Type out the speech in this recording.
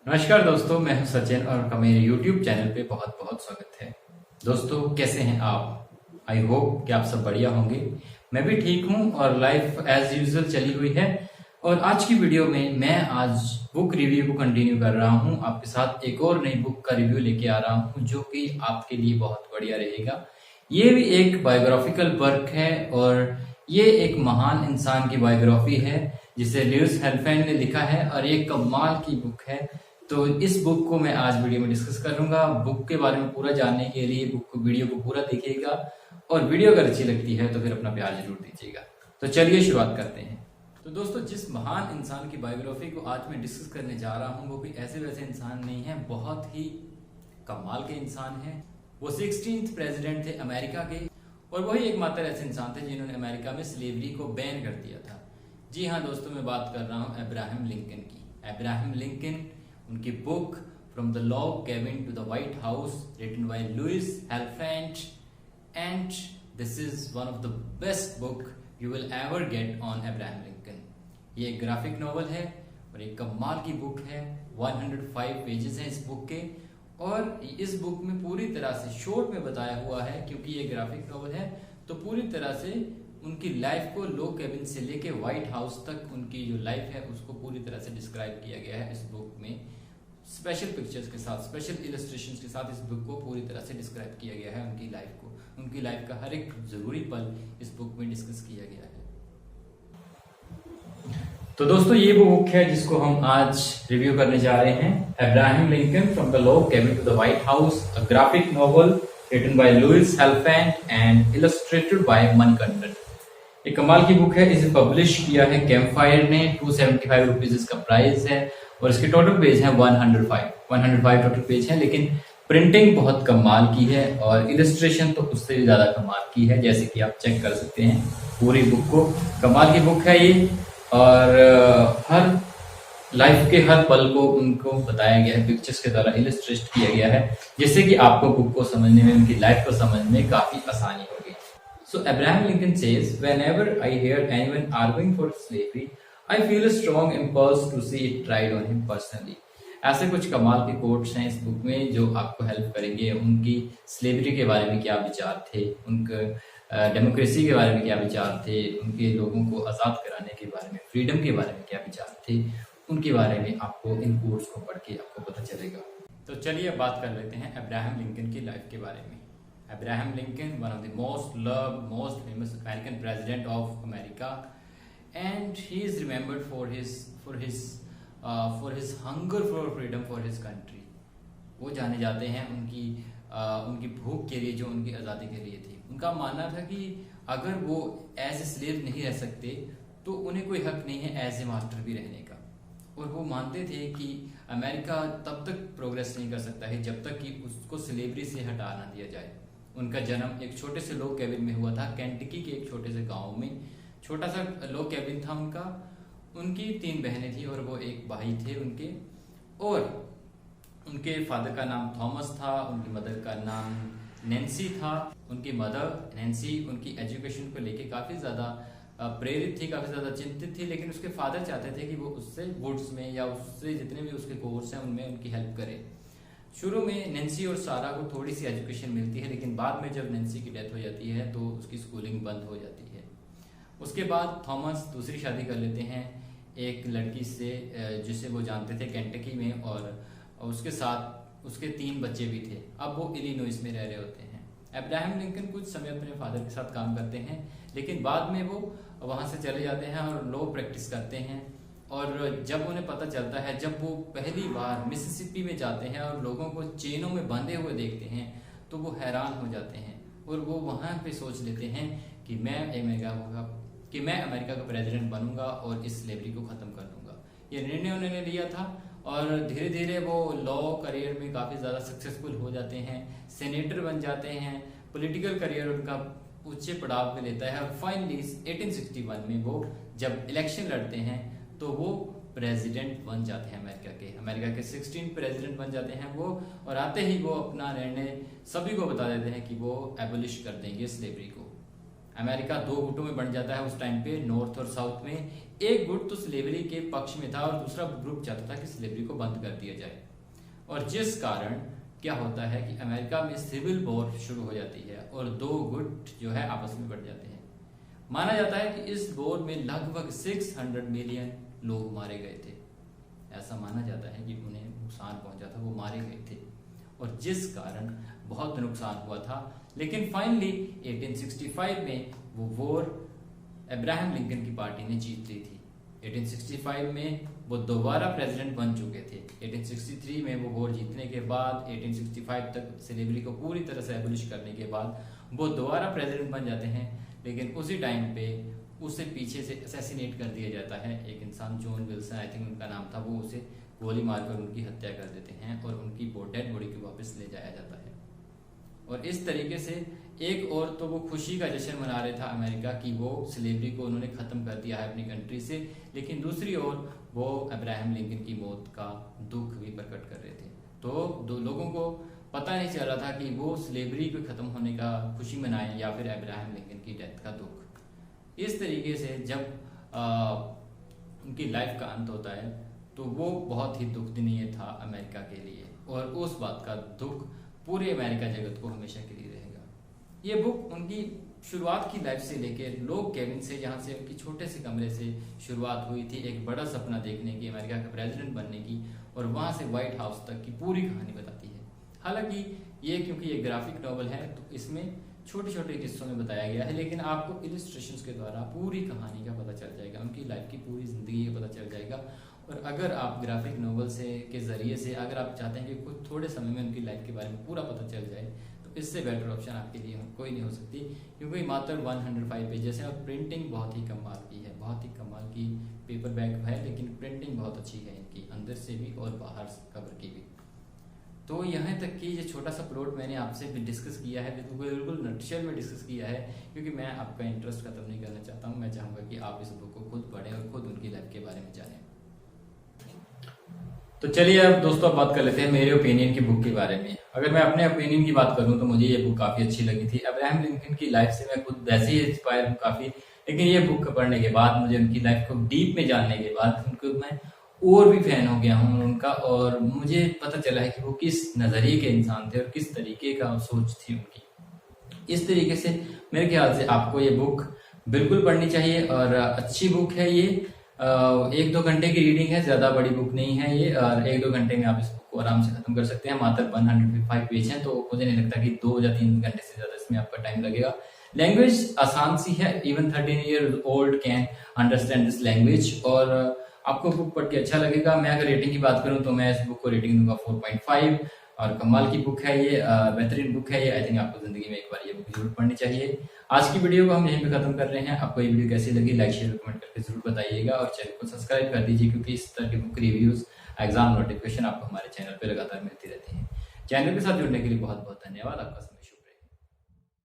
नमस्कार दोस्तों, मैं हूं सचिन और आपका मेरे YouTube चैनल पे बहुत बहुत स्वागत है। दोस्तों, कैसे हैं आप? आई होप कि आप सब बढ़िया होंगे। मैं भी ठीक हूं और लाइफ एज यूजुअल चली हुई है। और आज की वीडियो में मैं आज बुक रिव्यू को कंटिन्यू कर रहा हूं। आपके साथ एक और नई बुक का रिव्यू लेके आ रहा हूं जो कि आपके लिए बहुत बढ़िया रहेगा। ये भी एक बायोग्राफिकल वर्क है और ये एक महान इंसान की बायोग्राफी है जिसे ल्यूइस हेल्फेन ने लिखा है और ये कमाल की बुक है। तो इस बुक को मैं आज वीडियो में डिस्कस करूंगा। बुक के बारे में पूरा जानने के लिए बुक को वीडियो को पूरा देखिएगा और वीडियो अगर अच्छी लगती है तो फिर अपना प्यार जरूर दीजिएगा। तो चलिए शुरुआत करते हैं। तो दोस्तों, जिस महान इंसान की बायोग्राफी को आज मैं डिस्कस करने जा रहा हूँ वो भी ऐसे वैसे इंसान नहीं है, बहुत ही कमाल के इंसान है। वो 16th प्रेसिडेंट थे अमेरिका के और वही एकमात्र ऐसे इंसान थे जिन्होंने अमेरिका में स्लेवरी को बैन कर दिया था। जी हाँ दोस्तों, मैं बात कर रहा हूँ अब्राहम लिंकन की। अब्राहम लिंकन, उनकी book from the log cabin to the White House written by Louis Helfant, and this is one of the best book you will ever get on Abraham Lincoln. ये एक graphic novel है और एक कमाल की book है। 105 pages हैं इस बुक के और इस बुक में पूरी तरह से शॉर्ट में बताया हुआ है, क्योंकि ये ग्राफिक नॉवल है तो पूरी तरह से उनकी लाइफ को लॉग केबिन से लेके व्हाइट हाउस तक उनकी जो लाइफ है उसको पूरी तरह से डिस्क्राइब किया गया है इस बुक में। स्पेशल पिक्चर्स के साथ, स्पेशल इलस्ट्रेशंस के साथ इस बुक को पूरी तरह से डिस्क्राइब किया गया है। उनकी लाइफ को, उनकी लाइफ का हर एक जरूरी पल इस बुक में डिस्कस किया गया है। तो दोस्तों, ये वो बुक है जिसको हम आज रिव्यू करने जा रहे हैं। Abraham Lincoln from the log cabin to the White House, a graphic novel written by Louis Helfant and illustrated by Manikandan. एक कमाल की बुक है। इसे पब्लिश किया है कैम्पफायर ने। 275 रुपीज इसका प्राइस है और इसके टोटल पेज है 105 टोटल पेज है, लेकिन प्रिंटिंग बहुत कमाल की है और इलस्ट्रेशन तो उससे भी ज्यादा कमाल की है, जैसे कि आप चेक कर सकते हैं पूरी बुक को। कमाल की बुक है ये और हर लाइफ के हर पल को उनको बताया गया है, पिक्चर्स के द्वारा इलस्ट्रेट किया गया है, जिससे कि आपको बुक को समझने में, उनकी लाइफ को समझने में काफी आसानी होगी। So Abraham Lincoln says, whenever I hear anyone arguing for slavery, I feel a strong impulse to see it tried on him personally. ऐसे कुछ कमाल के कोट्स हैं इस बुक में जो आपको हेल्प करेंगे। उनकी स्लेवरी के बारे में क्या विचार थे, उनके डेमोक्रेसी के बारे में क्या विचार थे, उनके लोगों को आज़ाद कराने के बारे में, फ्रीडम के बारे में क्या विचार थे, उनके बारे में आपको इन कोट्स को पढ़ के आपको पता चलेगा। तो चलिए अब बात कर लेते हैं अब्राहम लिंकन की लाइफ के बारे में। Abraham Lincoln, one of the most loved, most famous American president of America, and he is remembered for his hunger for freedom for his country. वो जाने जाते हैं उनकी भूख के लिए, जो उनकी आज़ादी के लिए थी। उनका मानना था कि अगर वो एज ए स्लेव नहीं रह सकते तो उन्हें कोई हक नहीं है एज ए मास्टर भी रहने का। और वो मानते थे कि अमेरिका तब तक प्रोग्रेस नहीं कर सकता है जब तक कि उसको स्लेवरी से हटा ना दिया जाए। उनका जन्म एक छोटे से लॉग केबिन में हुआ था, केंटकी के एक छोटे से गांव में। छोटा सा लॉग केबिन था उनका। उनकी 3 बहनें थी और वो एक भाई थे उनके। और उनके फादर का नाम थॉमस था, उनकी मदर का नाम नैन्सी था। उनकी मदर नैन्सी उनकी एजुकेशन को लेके काफ़ी ज़्यादा प्रेरित थी, काफ़ी ज़्यादा चिंतित थी, लेकिन उसके फादर चाहते थे कि वो उससे वुड्स में या उससे जितने भी उसके कोर्स हैं उनमें उनकी हेल्प करे। शुरू में नैन्सी और सारा को थोड़ी सी एजुकेशन मिलती है, लेकिन बाद में जब नैन्सी की डेथ हो जाती है तो उसकी स्कूलिंग बंद हो जाती है। उसके बाद थॉमस दूसरी शादी कर लेते हैं एक लड़की से जिसे वो जानते थे केंटकी में, और उसके साथ उसके 3 बच्चे भी थे। अब वो इलिनॉइस में रह रहे होते हैं। अब्राहम लिंकन कुछ समय अपने फादर के साथ काम करते हैं, लेकिन बाद में वो वहाँ से चले जाते हैं और लॉ प्रैक्टिस करते हैं। और जब उन्हें पता चलता है, जब वो पहली बार मिसिसिपी में जाते हैं और लोगों को चेनों में बंधे हुए देखते हैं, तो वो हैरान हो जाते हैं और वो वहाँ पे सोच लेते हैं कि मैं अमेरिका का प्रेसिडेंट बनूंगा और इस स्लेवरी को ख़त्म कर दूंगा। ये निर्णय उन्होंने लिया था और धीरे धीरे वो लॉ करियर में काफ़ी ज़्यादा सक्सेसफुल हो जाते हैं, सेनेटर बन जाते हैं, पॉलिटिकल करियर उनका ऊंचे पड़ाव पे लेता है। और फाइनली 1861 में वो जब इलेक्शन लड़ते हैं तो वो प्रेसिडेंट बन जाते हैं अमेरिका के 16 प्रेसिडेंट बन जाते हैं वो। और आते ही वो अपना निर्णय सभी को बता देते हैं कि वो एबोलिश कर देंगे स्लेवरी को। अमेरिका दो गुटों में बंट जाता है उस टाइम पे, नॉर्थ और साउथ में। एक गुट तो स्लेवरी के पक्ष में था और दूसरा ग्रुप चाहता था कि स्लेवरी को बंद कर दिया जाए। और जिस कारण क्या होता है कि अमेरिका में सिविल वॉर शुरू हो जाती है और दो गुट जो है आपस में बढ़ जाते हैं। माना जाता है कि इस वॉर में लगभग 600 मिलियन लोग मारे गए थे। ऐसा माना जाता है कि उन्हें नुकसान पहुंचा था, वो मारे गए थे और जिस कारण बहुत नुकसान हुआ था। लेकिन फाइनली 1865 में वो वॉर अब्राहम लिंकन की पार्टी ने जीत ली थी। 1865 में वो दोबारा प्रेसिडेंट बन चुके थे। 1863 में वो वॉर जीतने के बाद 1865 तक स्लेवरी को पूरी तरह से एबॉलिश करने के बाद वो दोबारा प्रेसिडेंट बन जाते हैं। लेकिन उसी टाइम पे उसे पीछे से असैसिनेट कर दिया जाता है एक इंसान, जॉन विल्सन आई थिंक उनका नाम था। वो उसे गोली मारकर उनकी हत्या कर देते हैं और उनकी डेड बॉडी को वापस ले जाया जाता है। और इस तरीके से एक और तो वो खुशी का जश्न मना रहे था अमेरिका की वो स्लेवरी को उन्होंने खत्म कर दिया है अपनी कंट्री से, लेकिन दूसरी ओर वो अब्राहम लिंकन की मौत का दुख भी प्रकट कर रहे थे। तो दो लोगों को पता नहीं चल रहा था कि वो स्लेवरी को खत्म होने का खुशी मनाएं या फिर अब्राहम लिंकन की डेथ का दुख। इस तरीके से जब उनकी लाइफ का अंत होता है तो वो बहुत ही दुखनीय था अमेरिका के लिए और उस बात का दुख पूरे अमेरिका जगत को हमेशा के लिए रहेगा। ये बुक उनकी शुरुआत की लाइफ से लेकर लॉग केबिन से, जहाँ से उनकी छोटे से कमरे से शुरुआत हुई थी एक बड़ा सपना देखने की, अमेरिका का प्रेसिडेंट बनने की, और वहां से व्हाइट हाउस तक की पूरी कहानी बताती है। हालांकि ये क्योंकि ये ग्राफिक नॉवल है तो इसमें छोटे छोटे किस्सों में बताया गया है, लेकिन आपको इलिस्ट्रेशंस के द्वारा पूरी कहानी का पता चल जाएगा, उनकी लाइफ की पूरी जिंदगी का पता चल जाएगा। और अगर आप ग्राफिक नॉवल से के जरिए से अगर आप चाहते हैं कि कुछ थोड़े समय में उनकी लाइफ के बारे में पूरा पता चल जाए तो इससे बेटर ऑप्शन आपके लिए कोई नहीं हो सकती, क्योंकि मात्र 105 पेजेस है और प्रिंटिंग बहुत ही कमाल की है, बहुत ही कमाल की पेपर बैक है, लेकिन प्रिंटिंग बहुत अच्छी है इनकी, अंदर से भी और बाहर कवर की भी। तो यहाँ तक कि ये छोटा सा प्लॉट मैंने आपसे भी डिस्कस किया है, बिल्कुल नटशेल में डिस्कस किया है, क्योंकि मैं आपका इंटरेस्ट खत्म नहीं करना चाहता हूँ। मैं चाहूँगा कि आप इस बुक को खुद पढ़ें और खुद उनकी लाइफ के बारे में जानें। तो चलिए अब दोस्तों बात कर लेते हैं मेरे ओपिनियन की बुक के बारे में। अगर मैं अपने ओपिनियन की बात करूं तो मुझे ये बुक काफी अच्छी लगी थी। अब्राहम लिंकन की लाइफ से मैं खुद वैसे ही इंस्पायर हूँ काफी, लेकिन ये बुक पढ़ने के बाद मुझे उनकी लाइफ को डीप में जानने के बाद उनको मैं और भी फैन हो गया हूँ उनका, और मुझे पता चला है कि वो किस नजरिए के इंसान थे और किस तरीके का सोच थी उनकी। इस तरीके से मेरे ख्याल से आपको ये बुक बिल्कुल पढ़नी चाहिए और अच्छी बुक है ये। 1-2 घंटे की रीडिंग है, ज्यादा बड़ी बुक नहीं है ये, और 1-2 घंटे में आप इस बुक को आराम से खत्म कर सकते हैं। मात्र 105 पेज हैं, तो मुझे नहीं लगता कि 2 या 3 घंटे से ज्यादा इसमें आपका टाइम लगेगा। लैंग्वेज आसान सी है, even 13 year old can understand this language, और आपको बुक पढ़ के अच्छा लगेगा। मैं अगर रेटिंग की बात करूं तो मैं इस बुक को रेटिंग दूंगा 4.5, और कमाल की बुक है ये, बेहतरीन बुक है ये। आई थिंक आपको जिंदगी में एक बार ये बुक जरूर पढ़नी चाहिए। आज की वीडियो को हम यहीं पे खत्म कर रहे हैं। आपको ये वीडियो कैसी लगी लाइक शेयर कमेंट करके जरूर बताइएगा, और चैनल को सब्सक्राइब कर दीजिए, क्योंकि इस तरह के बुक रिव्यूज, एग्जाम नोटिफिकेशन आपको हमारे चैनल पर लगातार मिलती रहती है। चैनल के साथ जुड़ने के लिए बहुत बहुत धन्यवाद आपका।